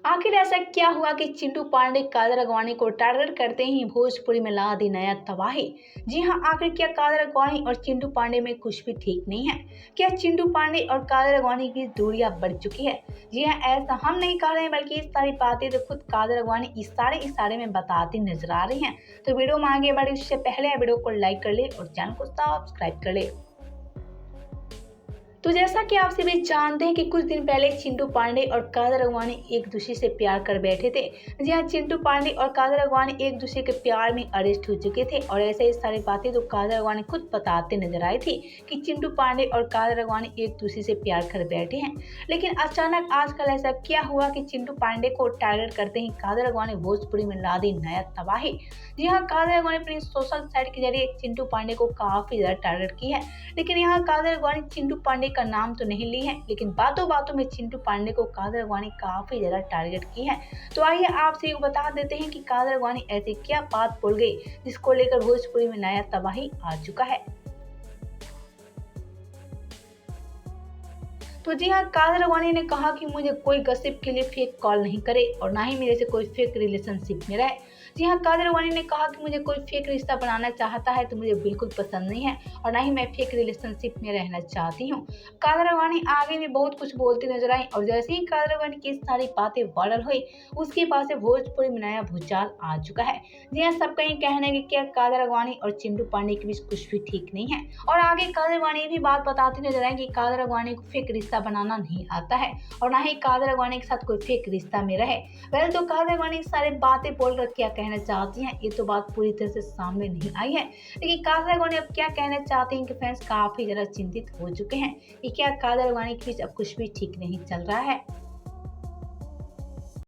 आखिर ऐसा क्या हुआ कि चिंटू पांडे कादर अगवानी को टारगेट करते ही भोजपुरी में ला दी नया तबाही। जी हां, आखिर क्या कादर अगवानी और चिंटू पांडे में कुछ भी ठीक नहीं है? क्या चिंटू पांडे और कादर अगवानी की दूरियां बढ़ चुकी है? जी हां, ऐसा हम नहीं कह रहे हैं, बल्कि ये सारी बातें तो खुद कादर अगवानी इशारे में बताती नजर आ रही हैं। तो वीडियो में आगे बढ़े उससे पहले वीडियो को लाइक कर ले और चैनल को सब्सक्राइब कर ले। तो जैसा कि आप सभी जानते हैं कि कुछ दिन पहले चिंटू पांडे और कादर अगवानी एक दूसरे से प्यार कर बैठे थे। जी हाँ, चिंटू पांडे और कादर अगवानी एक दूसरे के प्यार में अरेस्ट हो चुके थे और ऐसे ही सारी बातें तो कादर अगवानी खुद बताते नजर आई थी कि चिंटू पांडे और कादर अगवानी एक दूसरे से प्यार कर बैठे हैं। लेकिन अचानक आजकल ऐसा क्या हुआ कि चिंटू पांडे को टारगेट करते ही कादर अगवानी भोजपुरी में ला दी नया तबाही। जी हाँ, कादर अगवानी अपनी सोशल साइट के जरिए चिंटू पांडे को काफी ज्यादा टारगेट की है। लेकिन यहाँ कादर अगवानी चिंटू पांडे का नाम तो नहीं ली है, लेकिन बातों बातों में चिंटू पांडे को कादर अगवानी काफी ज्यादा टारगेट की है। तो आइए आपसे बता देते हैं कि कादर अगवानी ऐसी क्या बात बोल गई जिसको लेकर भोजपुरी में नया तबाही आ चुका है। तो जी हाँ, कादर अगवानी ने कहा कि मुझे कोई गसिप के लिए फेक कॉल नहीं करे और ना ही मेरे से कोई फेक रिलेशनशिप में रहे। जी हाँ, कादर अगवानी ने कहा कि मुझे कोई फेक रिश्ता बनाना चाहता है तो मुझे बिल्कुल पसंद नहीं है और ना ही मैं फेक रिलेशनशिप में रहना चाहती हूँ। कादर अगवानी आगे भी बहुत कुछ बोलती नजर आई और जैसे ही कादर अगवानी की सारी बातें वायरल हुई, उसके बाद से भोजपुरी में नया भूचाल आ चुका है। जी हाँ, सबका ये कहना है कि क्या कादर अगवानी और चिंटू पांडे के बीच कुछ भी ठीक नहीं है। और आगे कादर अगवानी भी बात बताती नजर आई कि कादर अगवानी को फेक रिश्ता बनाना नहीं आता है और ना ही कादर अगवानी के साथ कोई फेक रिश्ता में रहे। वैसे तो कादर अगवानी सारी बातें बोलकर क्या कहना चाहती हैं, ये तो बात पूरी तरह से सामने नहीं आई है। लेकिन कादर अगवानी अब क्या कहना चाहती हैं कि फैंस काफी ज्यादा चिंतित हो चुके हैं कि क्या कादर अगवानी के बीच अब कुछ भी ठीक नहीं चल रहा है।